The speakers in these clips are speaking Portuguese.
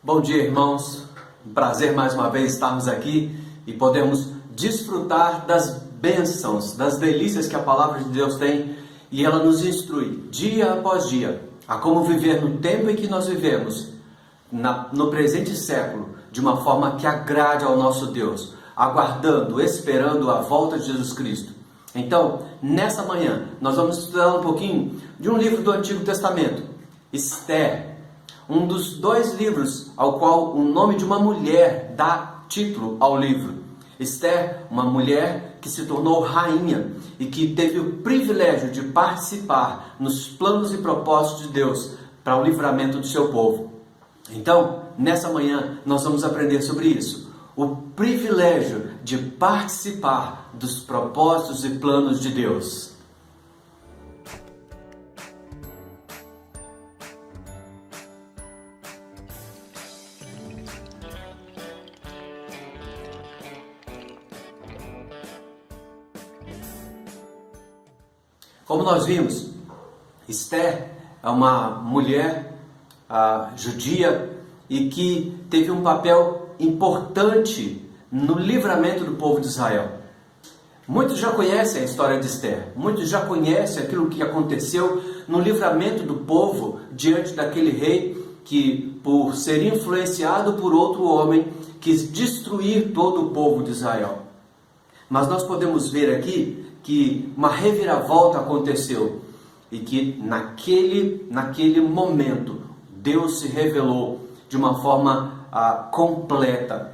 Bom dia, irmãos. Um prazer mais uma vez estarmos aqui e podermos desfrutar das bênçãos, das delícias que a palavra de Deus tem, e ela nos instrui dia após dia a como viver no tempo em que nós vivemos, no presente século, de uma forma que agrade ao nosso Deus, aguardando, esperando a volta de Jesus Cristo. Então, nessa manhã, nós vamos estudar um pouquinho de um livro do Antigo Testamento, Esther, um dos dois livros ao qual o nome de uma mulher dá título ao livro. Esther, uma mulher que se tornou rainha e que teve o privilégio de participar nos planos e propósitos de Deus para o livramento do seu povo. Então, nessa manhã, nós vamos aprender sobre isso. O privilégio de participar dos propósitos e planos de Deus. Como nós vimos, Esther é uma mulher judia e que teve um papel importante no livramento do povo de Israel. Muitos já conhecem a história de Esther, muitos já conhecem aquilo que aconteceu no livramento do povo diante daquele rei que, por ser influenciado por outro homem, quis destruir todo o povo de Israel. Mas nós podemos ver aqui que uma reviravolta aconteceu e que naquele momento Deus se revelou de uma forma completa.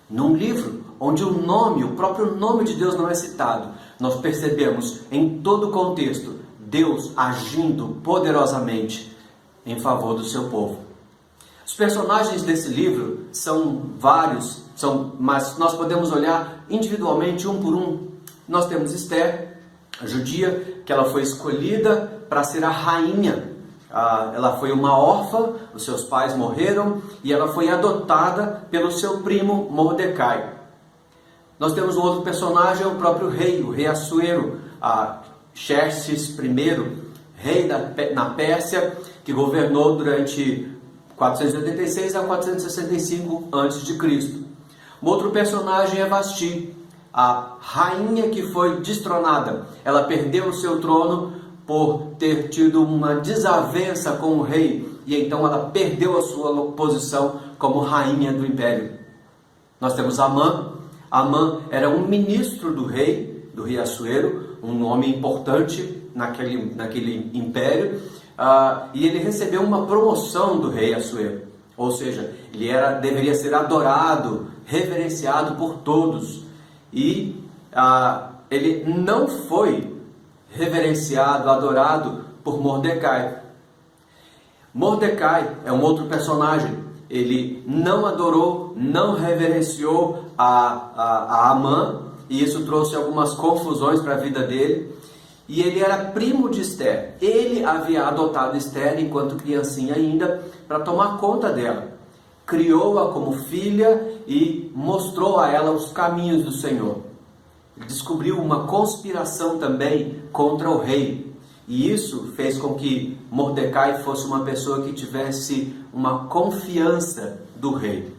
Num livro onde o próprio nome de Deus não é citado, nós percebemos em todo o contexto Deus agindo poderosamente em favor do seu povo. Os personagens desse livro são vários, mas nós podemos olhar individualmente um por um. Nós temos Esther, a judia, que ela foi escolhida para ser a rainha. Ela foi uma órfã, os seus pais morreram e ela foi adotada pelo seu primo Mordecai. Nós temos um outro personagem, o próprio rei, o rei Assuero, Xerxes I, rei na Pérsia, que governou durante 486 a 465 a.C. Um outro personagem é Vasti, a rainha que foi destronada. Ela perdeu o seu trono por ter tido uma desavença com o rei, e então ela perdeu a sua posição como rainha do império. Nós temos Amã. Amã era um ministro do rei Assuero, um nome importante naquele império, e ele recebeu uma promoção do rei Assuero, ou seja, ele deveria ser adorado, reverenciado por todos, e ele não foi reverenciado, adorado por Mordecai. Mordecai é um outro personagem. Ele não adorou, não reverenciou a Amã, e isso trouxe algumas confusões para a vida dele. E ele era primo de Esther. Ele havia adotado Esther enquanto criancinha ainda, para tomar conta dela. Criou-a como filha e mostrou a ela os caminhos do Senhor. Descobriu uma conspiração também contra o rei. E isso fez com que Mordecai fosse uma pessoa que tivesse uma confiança do rei.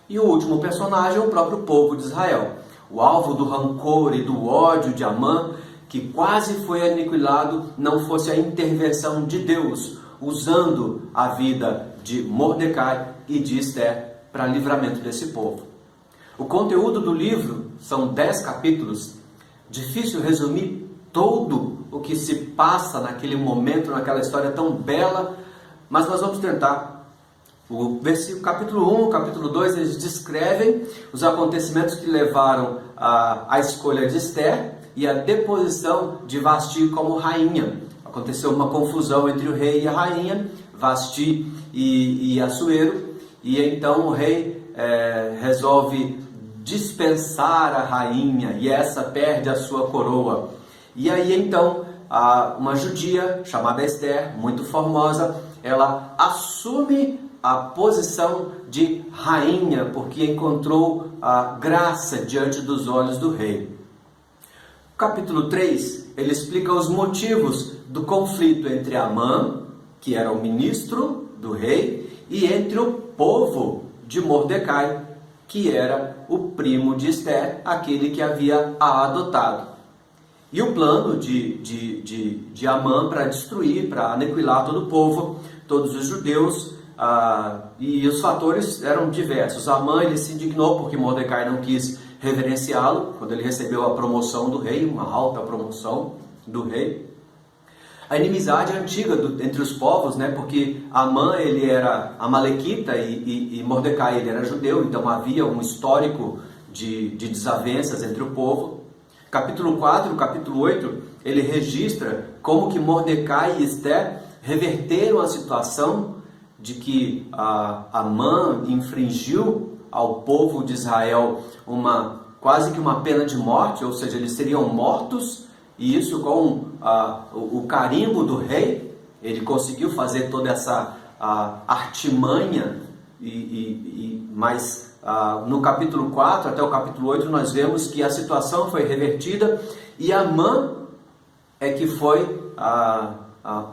E o último personagem é o próprio povo de Israel. O alvo do rancor e do ódio de Amã, que quase foi aniquilado, não fosse a intervenção de Deus, usando a vida de Mordecai e de Esther para livramento desse povo. O conteúdo do livro são 10 capítulos. Difícil resumir todo o que se passa naquele momento, naquela história tão bela, mas nós vamos tentar. O capítulo 1, o capítulo 2, eles descrevem os acontecimentos que levaram à escolha de Esther e a deposição de Vasti como rainha. Aconteceu uma confusão entre o rei e a rainha, Vasti e Assuero, e então o rei resolve dispensar a rainha, e essa perde a sua coroa. E aí então, uma judia chamada Esther, muito formosa, ela assume a posição de rainha, porque encontrou a graça diante dos olhos do rei. O capítulo 3, ele explica os motivos do conflito entre Amã, que era o ministro do rei, e entre o povo de Mordecai, que era o primo de Esther, aquele que havia a adotado. E o plano de Amã para destruir, para aniquilar todo o povo, todos os judeus, e os fatores eram diversos. Amã, ele se indignou porque Mordecai não quis reverenciá-lo, quando ele recebeu a promoção do rei, uma alta promoção do rei. A inimizade antiga entre os povos, né? Porque Amã, ele era amalequita e Mordecai, ele era judeu, então havia um histórico de desavenças entre o povo. Capítulo 4, capítulo 8, ele registra como que Mordecai e Esther reverteram a situação de que Amã infringiu ao povo de Israel quase que uma pena de morte, ou seja, eles seriam mortos. E isso com o carimbo do rei, ele conseguiu fazer toda essa artimanha, mas no capítulo 4 até o capítulo 8 nós vemos que a situação foi revertida e Amã é que foi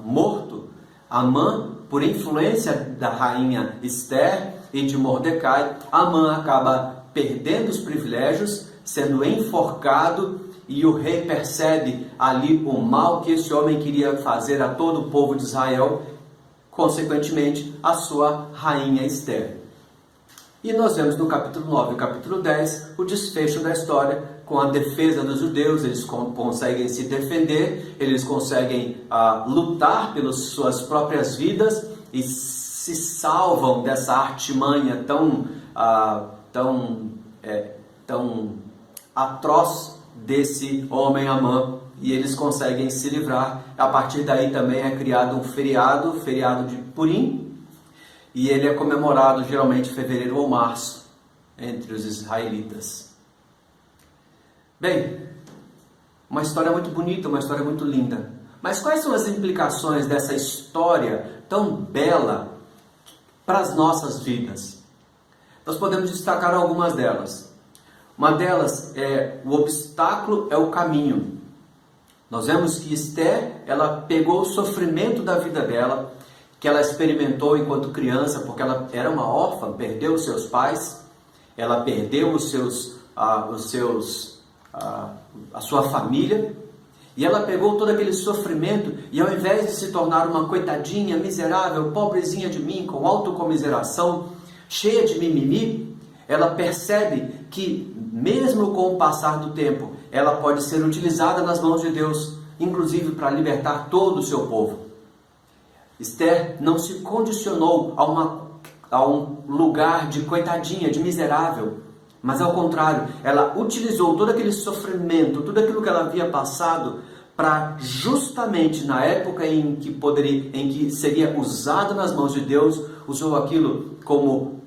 morto. Amã, por influência da rainha Esther e de Mordecai, Amã acaba perdendo os privilégios, sendo enforcado. E o rei percebe ali o mal que esse homem queria fazer a todo o povo de Israel, consequentemente a sua rainha Esther. E nós vemos no capítulo 9 e capítulo 10 o desfecho da história com a defesa dos judeus. Eles conseguem se defender, eles conseguem lutar pelas suas próprias vidas e se salvam dessa artimanha tão atroz desse homem Amã, e eles conseguem se livrar. A partir daí também é criado um feriado de Purim, e ele é comemorado geralmente em fevereiro ou março entre os israelitas. Bem, uma história muito bonita, uma história muito linda. Mas quais são as implicações dessa história tão bela para as nossas vidas? Nós podemos destacar algumas delas. Uma delas é o obstáculo é o caminho. Nós vemos que Esther, ela pegou o sofrimento da vida dela, que ela experimentou enquanto criança, porque ela era uma órfã, perdeu os seus pais, ela perdeu a sua família, e ela pegou todo aquele sofrimento, e ao invés de se tornar uma coitadinha, miserável, pobrezinha de mim, com autocomiseração, cheia de mimimi, ela percebe que, mesmo com o passar do tempo, ela pode ser utilizada nas mãos de Deus, inclusive para libertar todo o seu povo. Esther não se condicionou a um lugar de coitadinha, de miserável, mas ao contrário, ela utilizou todo aquele sofrimento, tudo aquilo que ela havia passado, para justamente na época em que seria usado nas mãos de Deus, usou aquilo como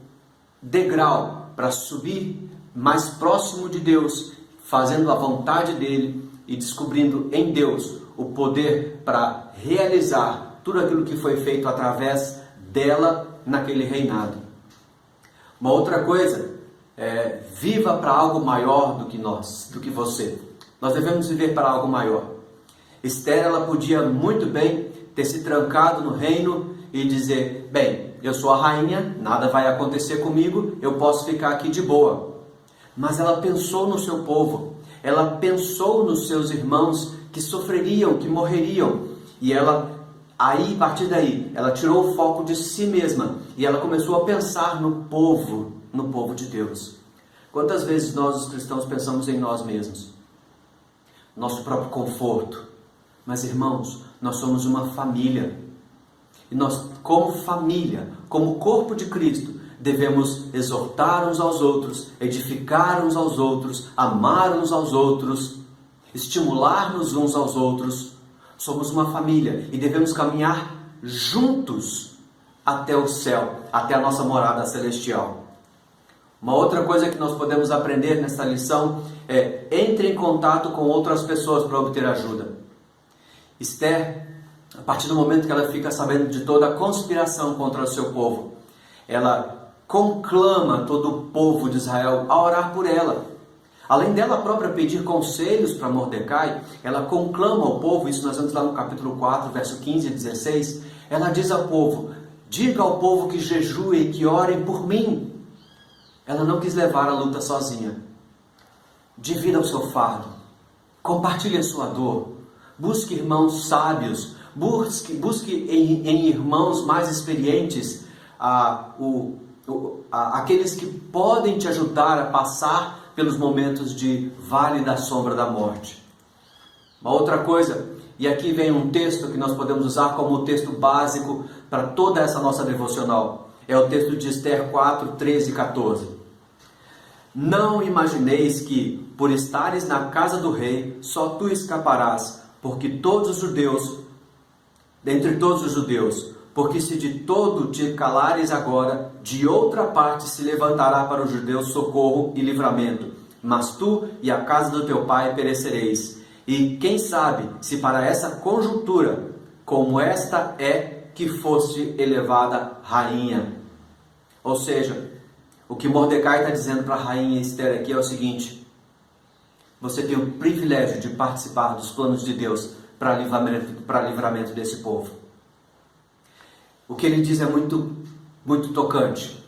degrau para subir mais próximo de Deus, fazendo a vontade dele e descobrindo em Deus o poder para realizar tudo aquilo que foi feito através dela naquele reinado. Uma outra coisa é: viva para algo maior do que nós, do que você. Nós devemos viver para algo maior. Esther, ela podia muito bem ter se trancado no reino e dizer: bem, eu sou a rainha, nada vai acontecer comigo, eu posso ficar aqui de boa. Mas ela pensou no seu povo, ela pensou nos seus irmãos que sofreriam, que morreriam. E ela, a partir daí, ela tirou o foco de si mesma e ela começou a pensar no povo de Deus. Quantas vezes nós, os cristãos, pensamos em nós mesmos? Nosso próprio conforto. Mas, irmãos, nós somos uma família. E nós, como família, como corpo de Cristo, devemos exortar uns aos outros, edificar uns aos outros, amar uns aos outros, estimular-nos uns aos outros. Somos uma família e devemos caminhar juntos até o céu, até a nossa morada celestial. Uma outra coisa que nós podemos aprender nesta lição é: entre em contato com outras pessoas para obter ajuda. Esther, a partir do momento que ela fica sabendo de toda a conspiração contra o seu povo, ela conclama todo o povo de Israel a orar por ela. Além dela própria pedir conselhos para Mordecai, ela conclama ao povo, isso nós vemos lá no capítulo 4, verso 15 e 16, ela diz ao povo: Diga ao povo que jejue e que orem por mim. Ela não quis levar a luta sozinha. Divida o seu fardo. Compartilhe a sua dor. Busque irmãos sábios. Busque em irmãos mais experientes aqueles que podem te ajudar a passar pelos momentos de vale da sombra da morte. Uma outra coisa, e aqui vem um texto que nós podemos usar como texto básico para toda essa nossa devocional. É o texto de Esther 4, 13 e 14. Não imagineis que, por estares na casa do rei, só tu escaparás, porque dentre todos os judeus, porque se de todo te calares agora, de outra parte se levantará para os judeus socorro e livramento, mas tu e a casa do teu pai perecereis. E quem sabe se para essa conjuntura, como esta é, que foste elevada rainha. Ou seja, o que Mordecai está dizendo para a rainha Esther aqui é o seguinte: você tem o privilégio de participar dos planos de Deus para livramento desse povo. O que ele diz é muito, muito tocante.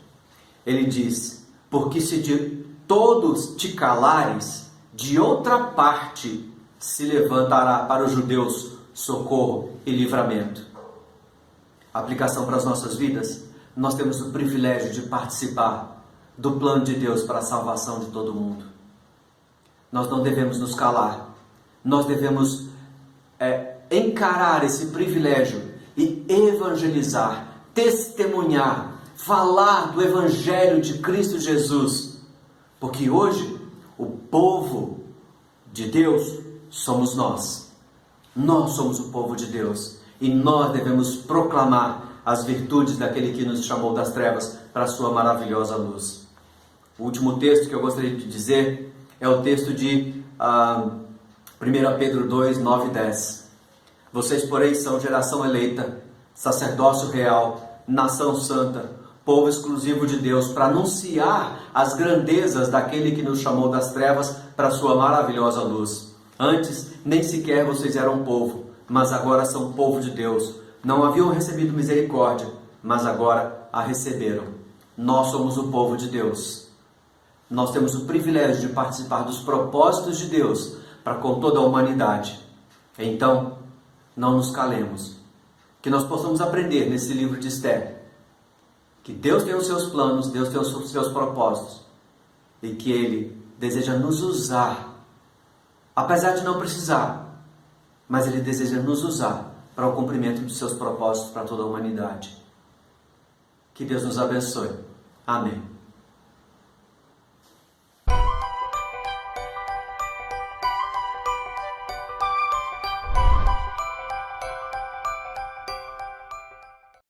Ele diz: porque se de todos te calares, de outra parte se levantará para os judeus socorro e livramento. Aplicação para as nossas vidas: nós temos o privilégio de participar do plano de Deus para a salvação de todo mundo. Nós não devemos nos calar. Nós devemos encarar esse privilégio e evangelizar, testemunhar, falar do Evangelho de Cristo Jesus. Porque hoje, o povo de Deus somos nós. Nós somos o povo de Deus. E nós devemos proclamar as virtudes daquele que nos chamou das trevas para a sua maravilhosa luz. O último texto que eu gostaria de dizer é o texto de 1 Pedro 2, 9 e 10. Vocês, porém, são geração eleita, sacerdócio real, nação santa, povo exclusivo de Deus, para anunciar as grandezas daquele que nos chamou das trevas para a sua maravilhosa luz. Antes, nem sequer vocês eram povo, mas agora são povo de Deus. Não haviam recebido misericórdia, mas agora a receberam. Nós somos o povo de Deus. Nós temos o privilégio de participar dos propósitos de Deus para com toda a humanidade. Então, não nos calemos. Que nós possamos aprender nesse livro de Esther que Deus tem os seus planos, Deus tem os seus propósitos e que Ele deseja nos usar, apesar de não precisar, mas Ele deseja nos usar para o cumprimento dos seus propósitos para toda a humanidade. Que Deus nos abençoe. Amém.